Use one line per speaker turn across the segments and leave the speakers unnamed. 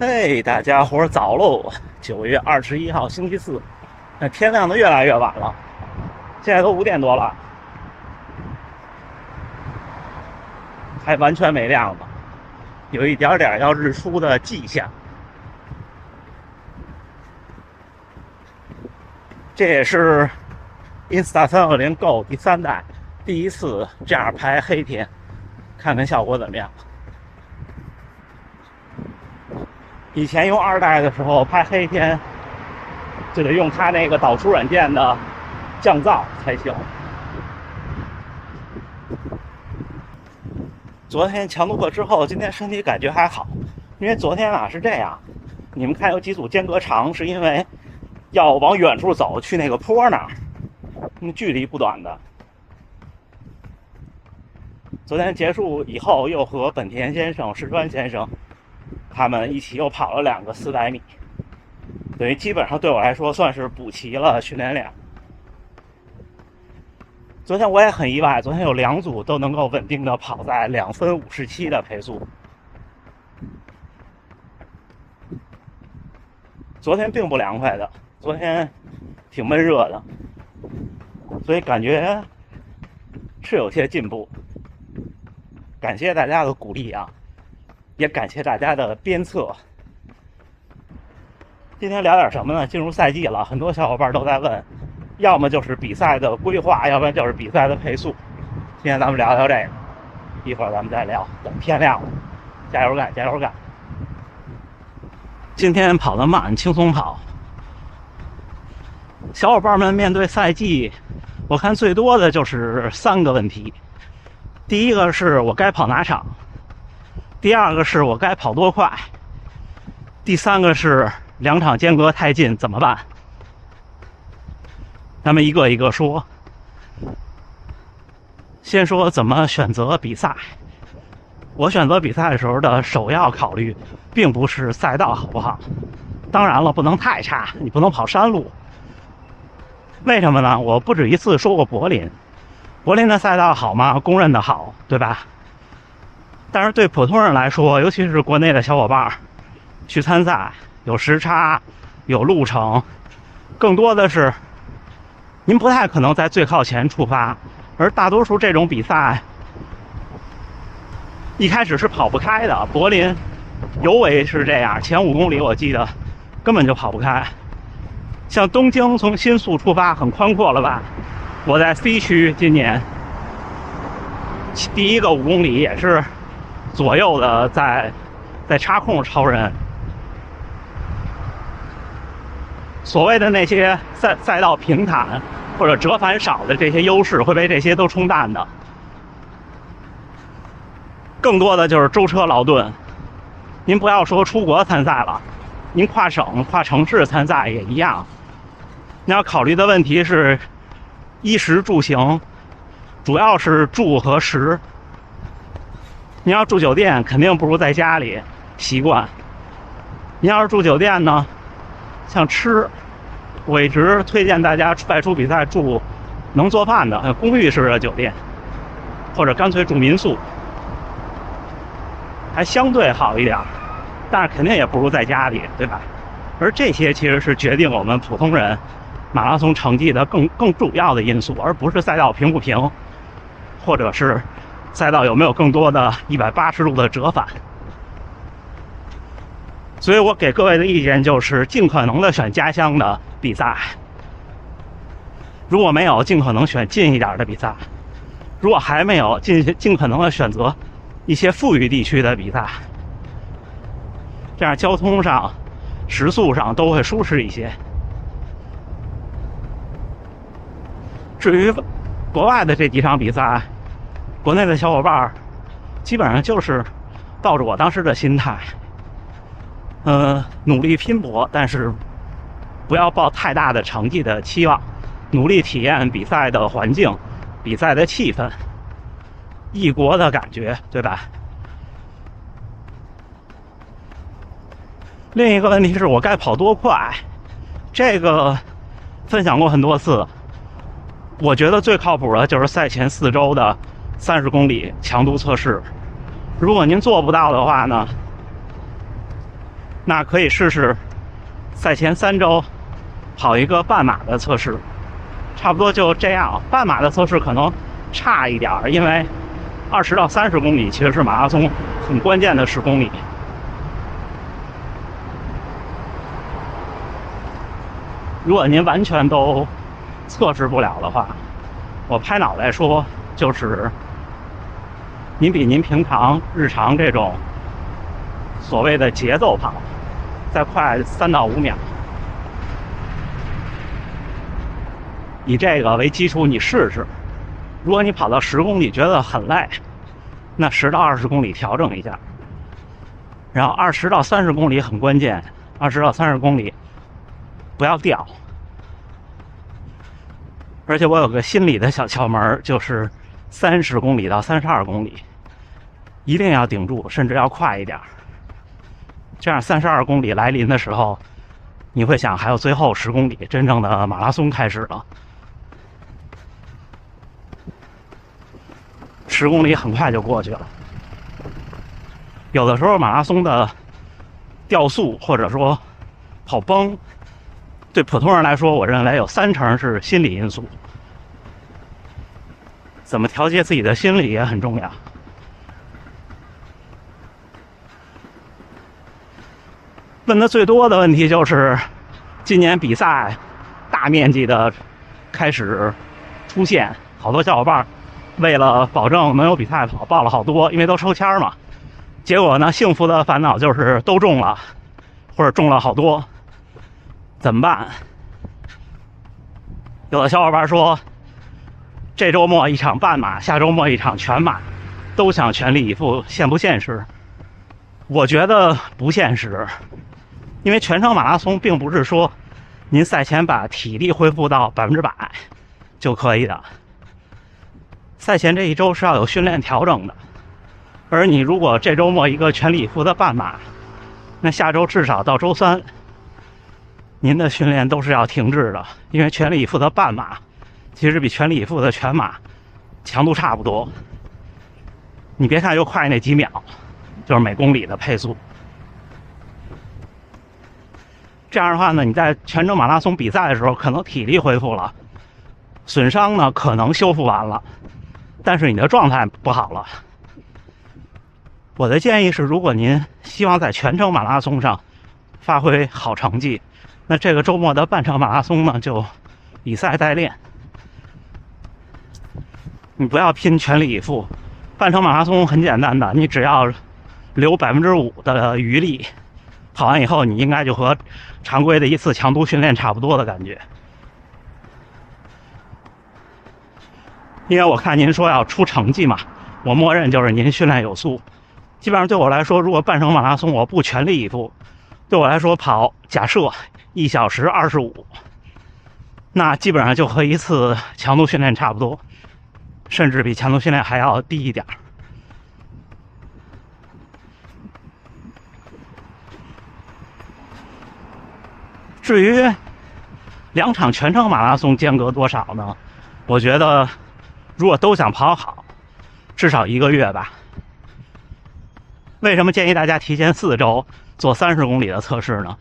嘿，大家伙儿早喽！9月21号星期四，那天亮的越来越晚了，现在都5点多了，还完全没亮呢，有一点点要日出的迹象。这也是 Insta360 Go 第3代第一次这样拍黑天，看看效果怎么样。以前用2代的时候拍黑天，就得用它那个导出软件的降噪才行。昨天强度过之后，今天身体感觉还好，因为昨天是这样，你们看有几组间隔长，是因为要往远处走，去那个坡那儿，那距离不短的。昨天结束以后，又和本田先生、石川先生他们一起又跑了2个400米，等于基本上对我来说算是补齐了训练量。昨天我也很意外，昨天有2组都能够稳定的跑在2分57的配速。昨天并不凉快的，昨天挺闷热的，所以感觉是有些进步。感谢大家的鼓励啊，也感谢大家的鞭策。今天聊点什么呢？进入赛季了，很多小伙伴都在问，要么就是比赛的规划，要不然就是比赛的配速。今天咱们聊聊这个，一会儿咱们再聊。等天亮了，加油干，加油干！今天跑得慢，轻松跑。小伙伴们面对赛季，我看最多的就是3个问题。第一个是我该跑哪场，第二个是我该跑多快，第3个是2场间隔太近怎么办？咱们一个一个说。先说怎么选择比赛。我选择比赛的时候的首要考虑并不是赛道好不好，当然了，不能太差，你不能跑山路。为什么呢？我不止一次说过柏林的赛道好吗？公认的好，对吧？但是对普通人来说，尤其是国内的小伙伴去参赛，有时差，有路程，更多的是您不太可能在最靠前出发，而大多数这种比赛一开始是跑不开的。柏林尤为是这样，前5公里我记得根本就跑不开。像东京从新宿出发很宽阔了吧，我在 C 区今年第1个5公里也是左右的在插空超人。所谓的那些赛道平坦或者折返少的这些优势会被这些都冲淡的，更多的就是舟车劳顿。您不要说出国参赛了，您跨省跨城市参赛也一样。你要考虑的问题是衣食住行，主要是住和食。你要住酒店，肯定不如在家里习惯。你要是住酒店呢，像吃，我一直推荐大家外出比赛住能做饭的公寓式的酒店，或者干脆住民宿，还相对好一点，但是肯定也不如在家里，对吧？而这些其实是决定我们普通人马拉松成绩的更主要的因素，而不是赛道平不平，或者是赛道有没有更多的180度的折返。所以我给各位的意见就是尽可能的选家乡的比赛，如果没有，尽可能选近一点的比赛，如果还没有，尽可能的选择一些富裕地区的比赛，这样交通上时速上都会舒适一些。至于国外的这几场比赛，国内的小伙伴基本上就是抱着我当时的心态，努力拼搏，但是不要抱太大的成绩的期望，努力体验比赛的环境、比赛的气氛、异国的感觉，对吧？另一个问题是我该跑多快，这个分享过很多次。我觉得最靠谱的就是赛前4周的30公里强度测试。如果您做不到的话呢，那可以试试赛前3周跑一个半马的测试，差不多就这样。半马的测试可能差一点，因为20到30公里其实是马拉松很关键的10公里。如果您完全都测试不了的话，我拍脑袋说，就是您比您平常日常这种所谓的节奏跑再快3到5秒，以这个为基础你试试。如果你跑到10公里觉得很累，那10到20公里调整一下，然后20到30公里很关键，20到30公里不要掉。而且我有个心理的小窍门，就是30公里到32公里一定要顶住，甚至要快一点。这样32公里来临的时候，你会想还有最后10公里，真正的马拉松开始了。10公里很快就过去了。有的时候马拉松的掉速或者说跑崩，对普通人来说，我认为有30%是心理因素。怎么调节自己的心理也很重要。问的最多的问题就是，今年比赛大面积的开始出现，好多小伙伴为了保证能有比赛跑，报了好多，因为都抽签嘛。结果呢，幸福的烦恼就是都中了，或者中了好多，怎么办？有的小伙伴说，这周末一场半马，下周末一场全马，都想全力以赴，现不现实？我觉得不现实，因为全程马拉松并不是说您赛前把体力恢复到100%就可以的。赛前这一周是要有训练调整的，而你如果这周末一个全力以赴的半马，那下周至少到周3，您的训练都是要停滞的，因为全力以赴的半马其实比全力以赴的全马强度差不多。你别看又快那几秒，就是每公里的配速。这样的话呢，你在全程马拉松比赛的时候，可能体力恢复了，损伤呢可能修复完了，但是你的状态不好了。我的建议是，如果您希望在全程马拉松上发挥好成绩，那这个周末的半程马拉松呢，就以赛代练。你不要拼全力以赴，半程马拉松很简单的，你只要留5%的余力，跑完以后你应该就和常规的一次强度训练差不多的感觉。因为我看您说要出成绩嘛，我默认就是您训练有素。基本上对我来说，如果半程马拉松我不全力以赴，对我来说跑假设1小时25，那基本上就和一次强度训练差不多，甚至比强度训练还要低一点。至于2场全程马拉松间隔多少呢？我觉得如果都想跑好，至少1个月吧。为什么建议大家提前4周做30公里的测试呢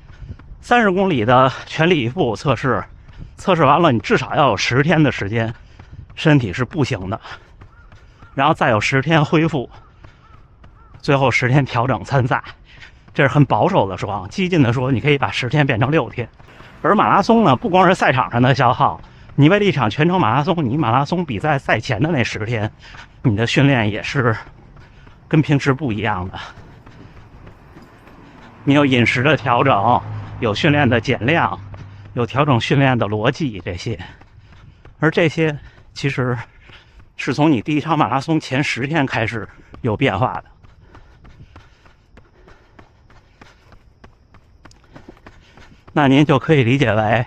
？30公里的全力以赴测试，测试完了你至少要有10天的时间身体是不行的，然后再有10天恢复，最后10天调整参赛。这是很保守的说，激进的说，你可以把10天变成6天。而马拉松呢，不光是赛场上的消耗，你为了一场全程马拉松，你马拉松比赛赛前的那10天，你的训练也是跟平时不一样的。你有饮食的调整，有训练的减量，有调整训练的逻辑，这些，而这些其实是从你第一场马拉松前10天开始有变化的。那您就可以理解为，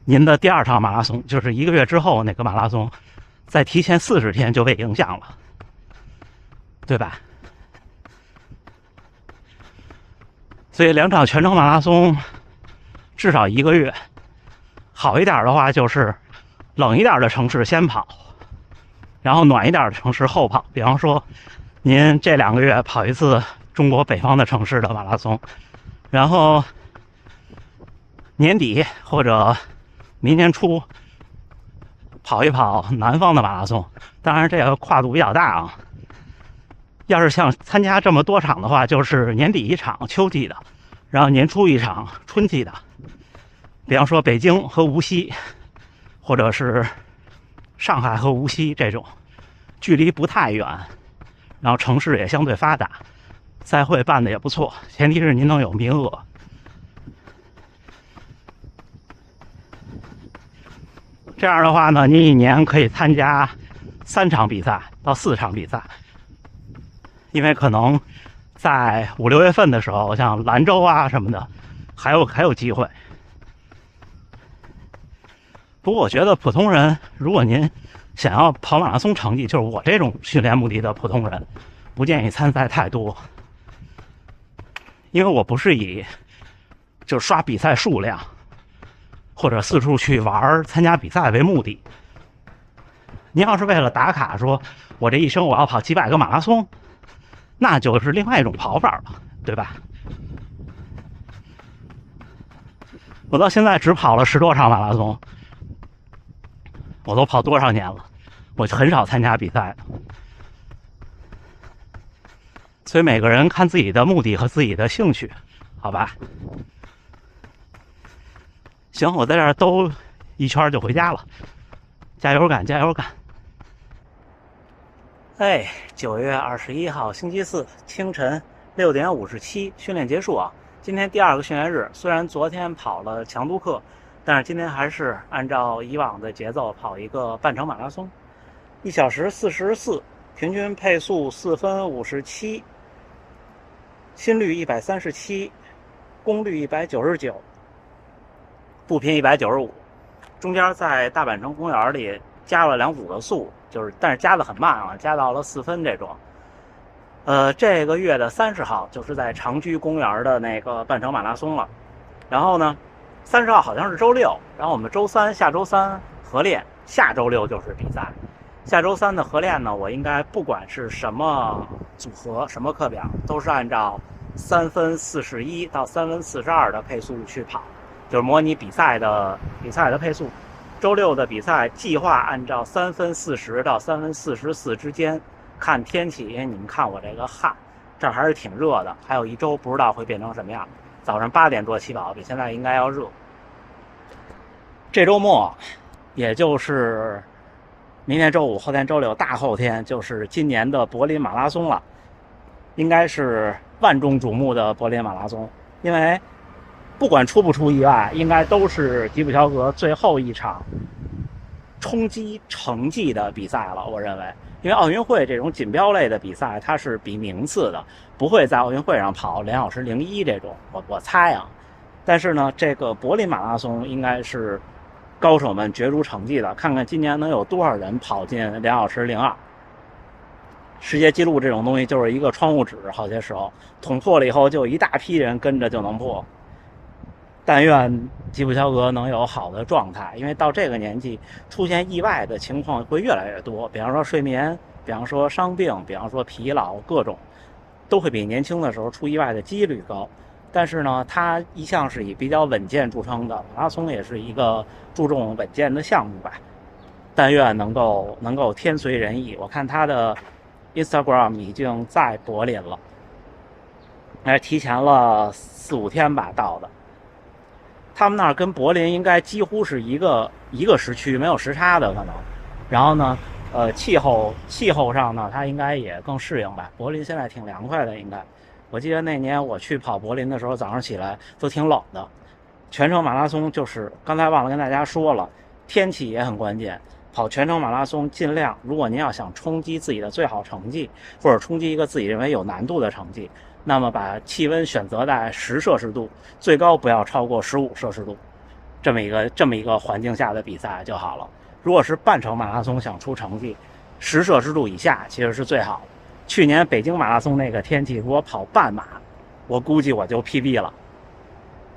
您的第2场马拉松，就是1个月之后那个马拉松，在提前40天就被影响了，对吧？所以2场全程马拉松至少1个月，好一点的话就是冷一点的城市先跑，然后暖一点的城市后跑。比方说，您这2个月跑一次中国北方的城市的马拉松，然后年底或者明年初跑一跑南方的马拉松，当然这个跨度比较大啊。要是像参加这么多场的话，就是年底一场秋季的，然后年初一场春季的。比方说北京和无锡，或者是上海和无锡这种，距离不太远，然后城市也相对发达，赛会办的也不错，前提是您能有名额。这样的话呢，您一年可以参加3场比赛到4场比赛，因为可能在5、6月份的时候，像兰州啊什么的，还有机会。不过我觉得普通人，如果您想要跑马拉松成绩，就是我这种训练目的的普通人，不建议参赛太多，因为我不是以就是刷比赛数量或者四处去玩参加比赛为目的。您要是为了打卡，说我这一生我要跑几百个马拉松，那就是另外一种跑法了，对吧？我到现在只跑了10多场马拉松，我都跑多少年了，我很少参加比赛的。所以每个人看自己的目的和自己的兴趣，好吧？行，我在这儿兜一圈就回家了，加油干，加油干！哎，9月21号星期四清晨6点57，训练结束啊。今天第2个训练日，虽然昨天跑了强度课，但是今天还是按照以往的节奏跑一个半程马拉松，1小时44，平均配速4分57，心率137，功率199，步频195，中间在大阪城公园里加了2组的速，但是加的很慢啊，加到了4分这种。这个月的30号就是在长居公园的那个半程马拉松了。然后呢，30号好像是周六，然后我们下周三合练，下周六就是比赛。下周三的合练呢，我应该不管是什么组合、什么课表，都是按照3分41到3分42的配速去跑，就是模拟比赛的配速。周六的比赛计划按照3分40到3分44之间，看天气，因为你们看我这个汗，这儿还是挺热的，还有1周不知道会变成什么样。早上8点多起跑，比现在应该要热。这周末，也就是明天周5、后天周6、大后天，就是今年的柏林马拉松了，应该是万众瞩目的柏林马拉松，因为不管出不出意外，应该都是吉普乔格最后一场冲击成绩的比赛了，我认为。因为奥运会这种锦标类的比赛，它是比名次的，不会在奥运会上跑2小时01这种，我猜啊。但是呢，这个柏林马拉松应该是高手们角逐成绩的，看看今年能有多少人跑进2小时02。世界纪录这种东西就是一个窗户纸，好些时候捅破了以后，就一大批人跟着就能破。但愿吉普乔格能有好的状态，因为到这个年纪出现意外的情况会越来越多，比方说睡眠，比方说伤病，比方说疲劳，各种都会比年轻的时候出意外的几率高。但是呢，他一向是以比较稳健著称的，马拉松也是一个注重稳健的项目吧。但愿能够天随人意。我看他的 Instagram 已经在柏林了，还提前了4、5天吧到的。他们那儿跟柏林应该几乎是一个时区，没有时差的可能。然后呢，气候上呢，它应该也更适应吧。柏林现在挺凉快的，应该。我记得那年我去跑柏林的时候，早上起来都挺冷的。全程马拉松就是刚才忘了跟大家说了，天气也很关键。跑全程马拉松尽量，如果您要想冲击自己的最好成绩，或者冲击一个自己认为有难度的成绩，那么把气温选择在10摄氏度，最高不要超过15摄氏度，这么一个环境下的比赛就好了。如果是半程马拉松想出成绩，10摄氏度以下其实是最好的。去年北京马拉松那个天气，如果跑半马，我估计我就 PB 了。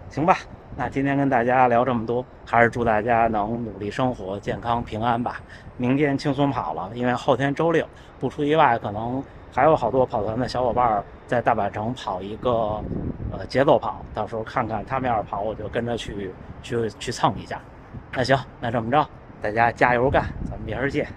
行吧，那今天跟大家聊这么多，还是祝大家能努力生活，健康平安吧。明天轻松跑了，因为后天周6不出意外，可能还有好多跑团的小伙伴在大阪城跑一个节奏跑，到时候看看他们要是跑，我就跟着去蹭一下。那行，那这么着，大家加油干，咱们明儿见。